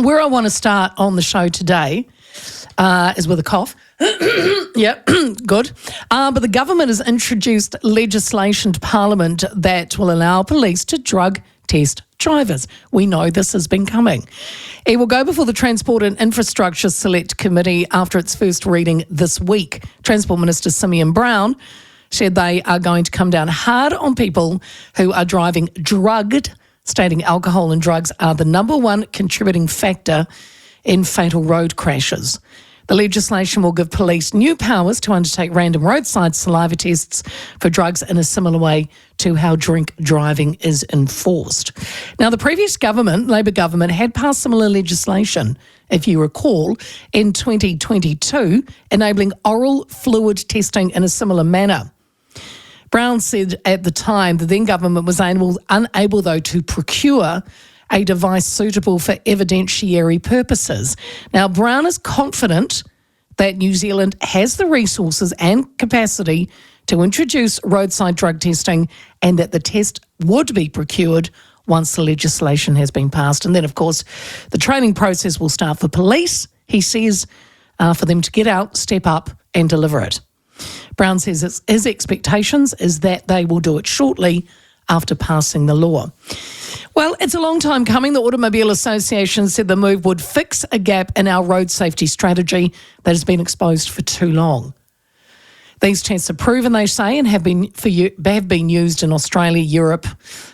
Where I want to start on the show today is with a cough. Yep, good. But the government has introduced legislation to Parliament that will allow police to drug test drivers. We know this has been coming. It will go before the Transport and Infrastructure Select Committee after its first reading this week. Transport Minister Simeon Brown said they are going to come down hard on people who are driving drugged, stating alcohol and drugs are the number one contributing factor in fatal road crashes. The legislation will give police new powers to undertake random roadside saliva tests for drugs in a similar way to how drink driving is enforced. Now, the previous government, Labor government, had passed similar legislation, if you recall, in 2022, enabling oral fluid testing in a similar manner. Brown said at the time the then government was unable, though, to procure a device suitable for evidentiary purposes. Now, Brown is confident that New Zealand has the resources and capacity to introduce roadside drug testing and that the test would be procured once the legislation has been passed. And then, of course, the training process will start for police, he says, for them to get out, step up and deliver it. Brown says his expectations is that they will do it shortly after passing the law. Well, it's a long time coming. The Automobile Association said the move would fix a gap in our road safety strategy that has been exposed for too long. These tests are proven, they say, and have been used in Australia, Europe,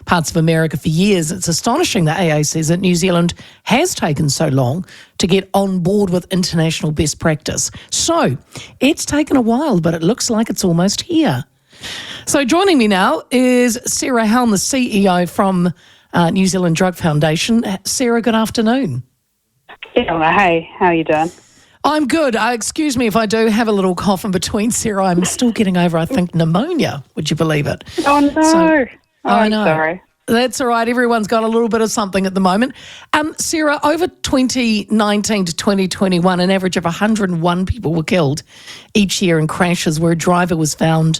parts of America for years. It's astonishing, the AA says, that New Zealand has taken so long to get on board with international best practice. So it's taken a while, but it looks like it's almost here. So joining me now is Sarah Helm, the CEO from New Zealand Drug Foundation. Sarah, good afternoon. Yeah, hey, how are you doing? I'm good. Excuse me if I do have a little cough in between, Sarah. I'm still getting over, I think, pneumonia. Would you believe it? Oh, no. So, I know. Sorry. That's all right. Everyone's got a little bit of something at the moment. Sarah, over 2019 to 2021, an average of 101 people were killed each year in crashes where a driver was found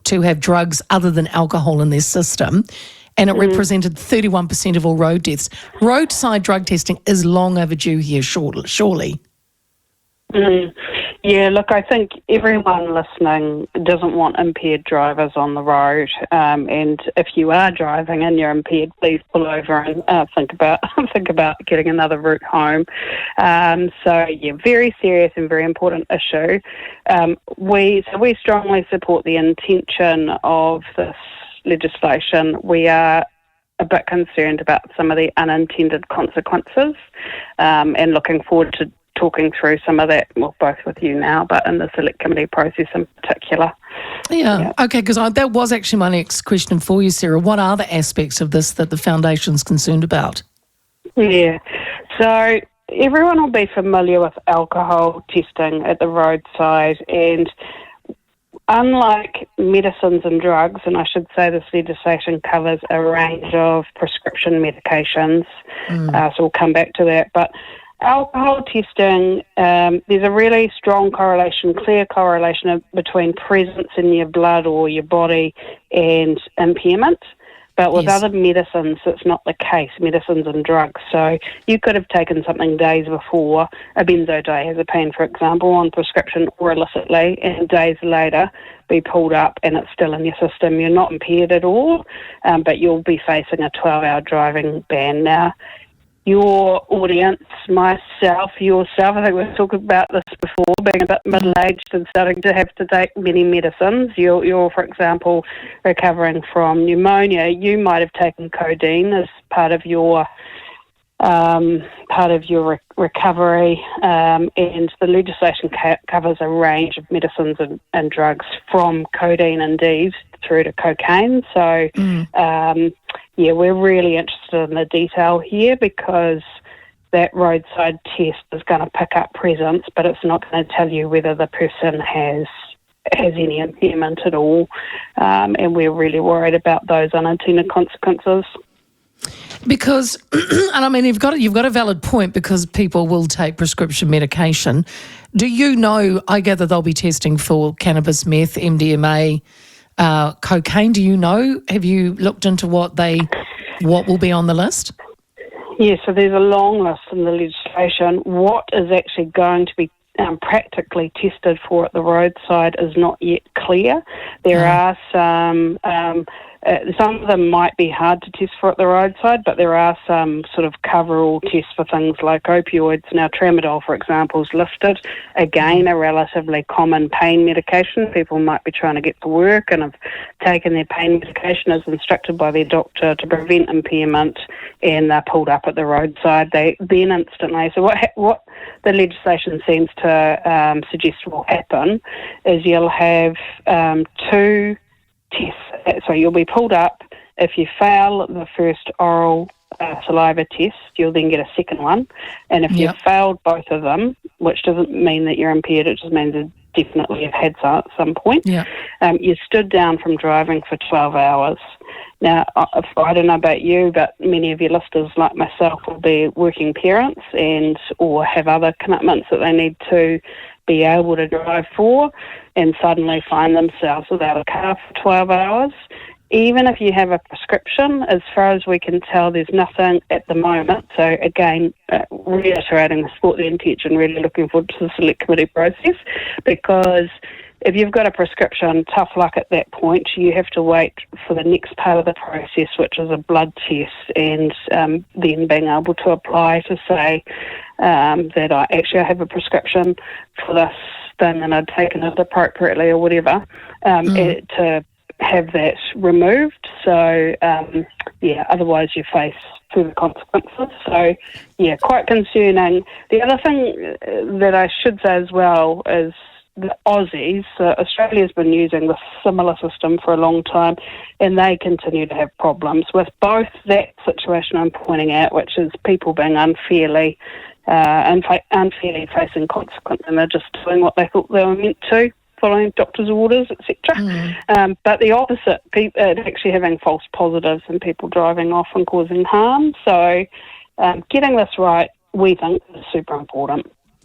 to have drugs other than alcohol in their system, and it represented 31% of all road deaths. Roadside drug testing is long overdue here, surely. Yeah, look, I think everyone listening doesn't want impaired drivers on the road, and if you are driving and you're impaired, please pull over and think about getting another route home. Very serious and very important issue. We strongly support the intention of this legislation. We are a bit concerned about some of the unintended consequences, and looking forward to talking through some of that, well, both with you now, but in the select committee process in particular. Yeah. Okay, because that was actually my next question for you, Sarah. What are the aspects of this that the Foundation's concerned about? Yeah, so everyone will be familiar with alcohol testing at the roadside, and unlike medicines and drugs, and I should say this legislation covers a range of prescription medications, so we'll come back to that, but alcohol testing, there's a really strong correlation, clear correlation between presence in your blood or your body and impairment. But with other medicines, it's not the case, medicines and drugs. So you could have taken something days before, a benzodiazepine, for example, on prescription or illicitly, and days later be pulled up and it's still in your system. You're not impaired at all, but you'll be facing a 12-hour driving ban. Now, your audience, myself, yourself, I think we've talked about this before, being a bit middle-aged and starting to have to take many medicines. You're, for example, recovering from pneumonia. You might have taken codeine as part of your recovery, and the legislation covers a range of medicines and drugs from codeine indeed through to cocaine. So, we're really interested in the detail here because that roadside test is going to pick up presence, but it's not going to tell you whether the person has any impairment at all, and we're really worried about those unintended consequences. Because, and I mean, you've got a valid point because people will take prescription medication. Do you know, I gather they'll be testing for cannabis, meth, MDMA, cocaine. Do you know, have you looked into what will be on the list? Yeah, so there's a long list in the legislation. What is actually going to be practically tested for at the roadside is not yet clear. There are some of them might be hard to test for at the roadside, but there are some sort of cover-all tests for things like opioids. Now, tramadol, for example, is listed. Again, a relatively common pain medication. People might be trying to get to work and have taken their pain medication as instructed by their doctor to prevent impairment, and they're pulled up at the roadside. They then instantly... So what the legislation seems to suggest will happen is you'll have two tests. So you'll be pulled up. If you fail the first oral saliva test, you'll then get a second one. And if you've failed both of them, which doesn't mean that you're impaired, it just means you definitely have had some at some point, you're stood down from driving for 12 hours. Now, I don't know about you, but many of your listeners, like myself, will be working parents or have other commitments that they need to be able to drive for, and suddenly find themselves without a car for 12 hours. Even if you have a prescription, as far as we can tell, there's nothing at the moment. So again, reiterating the support the intention, really looking forward to the select committee process, because if you've got a prescription, tough luck at that point. You have to wait for the next part of the process, which is a blood test, and then being able to apply to say that I have a prescription for this thing and I'd taken it appropriately or whatever, to have that removed. So, otherwise you face further consequences. So, quite concerning. The other thing that I should say as well is the Aussies, Australia's been using the similar system for a long time, and they continue to have problems with both that situation I'm pointing out, which is people being unfairly facing consequences, and they're just doing what they thought they were meant to, following doctors' orders, etc. But the opposite, actually having false positives and people driving off and causing harm. So getting this right, we think, is super important.